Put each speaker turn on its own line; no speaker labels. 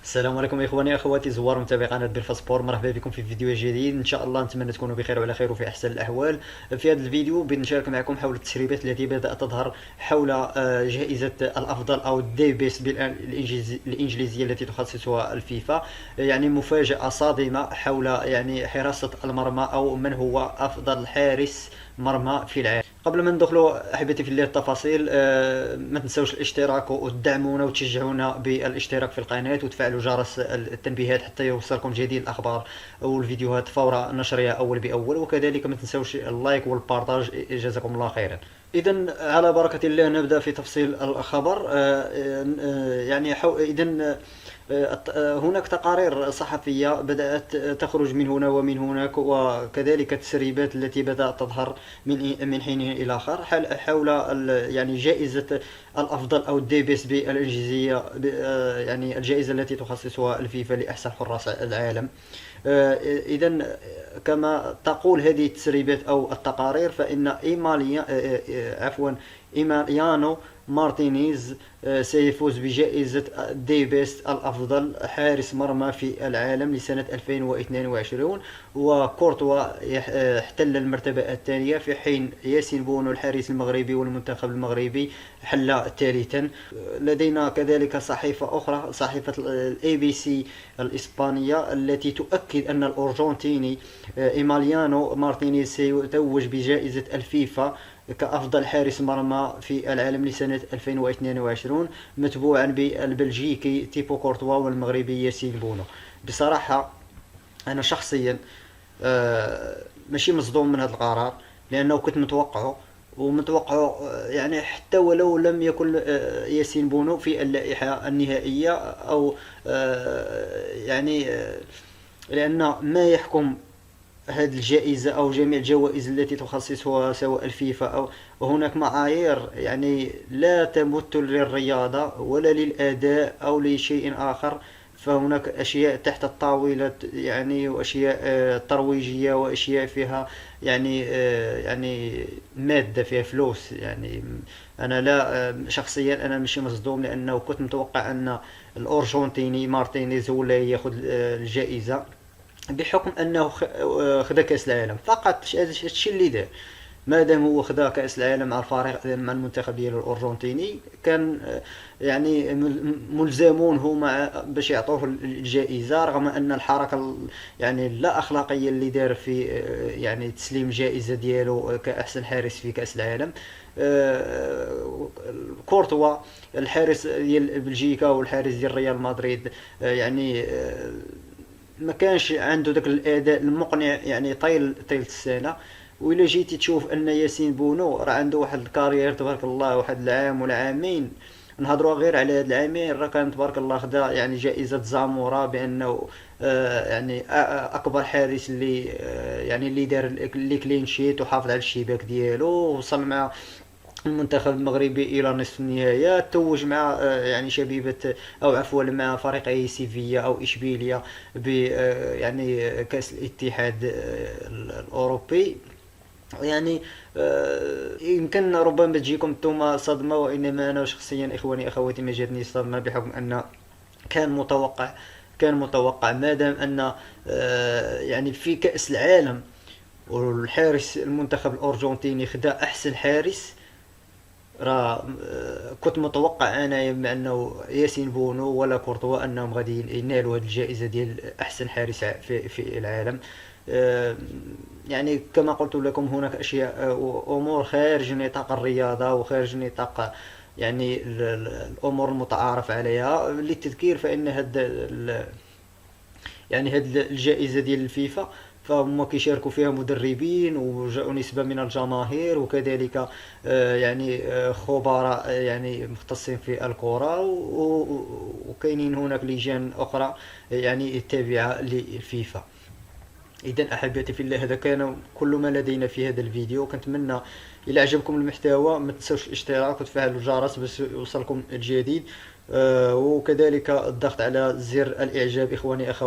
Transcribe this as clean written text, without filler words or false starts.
السلام عليكم اخواني اخواتي زوار متابعي قناه بالفاسبور، مرحبا بكم في فيديو جديد. ان شاء الله نتمنى تكونوا بخير وعلى خير وفي احسن الاحوال. في هذا الفيديو بنشارك معكم حول التسريبات التي بدات تظهر حول جائزه الافضل او الدي بيست بالانجليزيه التي تخصصها الفيفا. يعني مفاجاه صادمه حول يعني حراسه المرمى او من هو افضل حارس مرمى في العالم. قبل ما ندخلوا احبتي في الله التفاصيل، ما تنسوش الاشتراك وتدعمونا وتشجعونا بالاشتراك في القناه وتفعلوا جرس التنبيهات حتى يوصلكم جديد الاخبار والفيديوهات فور نشرها اول باول، وكذلك ما تنسوش اللايك والبارتاج. جزاكم الله خيرا. إذا على بركة الله نبدأ في تفصيل الخبر. يعني إذا هناك تقارير صحفية بدأت تخرج من هنا ومن هناك، وكذلك التسريبات التي بدأت تظهر من حين إلى آخر حول يعني جائزة الأفضل أو الدي بيس بالإنجليزية، يعني الجائزة التي تخصصها الفيفا لأحسن حراس العالم. إذا كما تقول هذه التسريبات أو التقارير، فإن إيماليانو مارتينيز سيفوز بجائزة دي بيست الأفضل حارس مرمى في العالم لسنة 2022، وكورتوا احتل المرتبة الثانية، في حين ياسين بونو الحارس المغربي والمنتخب المغربي حل ثالثا. لدينا كذلك صحيفة أخرى، صحيفة الاي بي سي الإسبانية، التي تؤكد أن الأرجنتيني إيماليانو مارتينيز سيتوج بجائزة الفيفا كأفضل حارس مرمى في العالم لسنة 2022، متبوعا بالبلجيكي تيبو كورتوا والمغربي ياسين بونو. بصراحة أنا شخصيا ماشي مصدوم من هذا القرار، لأنه كنت متوقعه يعني حتى ولو لم يكن ياسين بونو في اللائحة النهائية، أو يعني لأن ما يحكم هذه الجائزة أو جميع الجوائز التي تخصصها سواء الفيفا أو وهناك معايير يعني لا تمت للرياضة ولا للأداء أو لشيء آخر. فهناك أشياء تحت الطاولة يعني، وأشياء ترويجية، وأشياء فيها يعني يعني مادة فيها فلوس يعني. أنا لا شخصيا أنا مش مصدوم، لأنه كنت متوقع أن الأرجنتيني مارتينيز هو اللي ياخذ الجائزة، بحكم انه خذا كاس العالم فقط. الشيء اللي دار، ما دام هو خذا كاس العالم مع الفريق مع المنتخب ديالو الارجنتيني، كان يعني ملزمون هما باش يعطوه الجائزه، رغم ان الحركه يعني لا اخلاقيه اللي دار في يعني تسليم الجائزه ديالو كاحسن حارس في كاس العالم. كورتوا الحارس ديال بلجيكا والحارس ديال ريال مدريد، يعني ما كانش عنده داك الاداء المقنع يعني طيل السنه. وإلا جيتي تشوف ان ياسين بونو راه عنده واحد الكارير تبارك الله، واحد العام ولا عامين، نهضروا غير على هاد العامين، راه كان تبارك الله خدا يعني جائزة زامورا بأنه يعني أكبر حارس اللي يعني اللي دار اللي كلين شيت وحافظ على الشباك ديالو، وصل مع المنتخب المغربي الى نصف النهائيات، توج مع يعني شبيبه او عفوا مع فريقي سيفيا او اشبيليا ب يعني كاس الاتحاد الاوروبي. يعني يمكن ربما تجيكم انتم صدمه، وانما انا شخصيا اخواني اخواتي ما جاتني صدمه، بحكم ان كان متوقع ما دام ان يعني في كاس العالم والحارس المنتخب الارجنتيني خدا احسن حارس. راه كنت متوقع انايا بانه ياسين بونو ولا كورتوا انهم غادي ينالوا هذه الجائزه ديال احسن حارس في العالم. يعني كما قلت لكم هناك اشياء امور خارج نطاق الرياضه وخارج نطاق يعني الامور المتعارف عليها. للتذكير فان يعني هاد الجائزة ديال الفيفا فهم كيشاركوا فيها مدربين ونسبة من الجماهير، وكذلك يعني خبراء يعني مختصين في الكرة، وكاينين هناك لجان أخرى يعني تابعة للفيفا. إذا أحبتي في الله، هذا كان كل ما لدينا في هذا الفيديو. كنتمنى إذا عجبكم المحتوى ما تنسوش الاشتراك وتفعلوا الجرس باش يوصلكم الجديد، وكذلك الضغط على زر الإعجاب إخواني أخواتي.